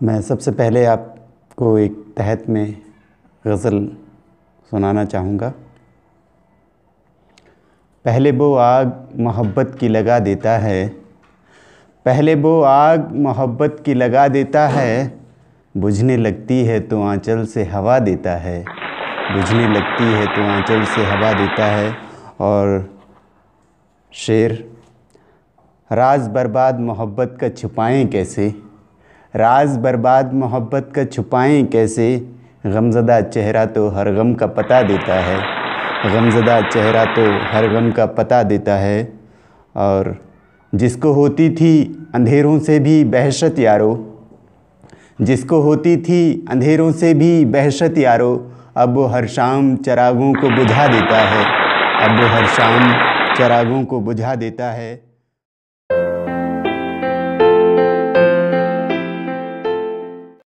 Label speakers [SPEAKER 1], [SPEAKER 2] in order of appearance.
[SPEAKER 1] मैं सबसे पहले आपको एक तहत में गज़ल सुनाना चाहूँगा। पहले वो आग मोहब्बत की लगा देता है, पहले वो आग मोहब्बत की लगा देता है, बुझने लगती है तो आंचल से हवा देता है, बुझने लगती है तो आंचल से हवा देता है। और शेर, राज बर्बाद मोहब्बत का छुपाएं कैसे, राज बर्बाद मोहब्बत का छुपाएं कैसे, गमज़दा चेहरा तो हर गम का पता देता है, गमज़दा चेहरा तो हर गम का पता देता है। और जिसको होती थी अंधेरों से भी बहशत यारो, जिसको होती थी अंधेरों से भी बहशत यारो, अब वो हर शाम चिरागों को बुझा देता है, अब वो हर शाम चिरागों को बुझा देता है।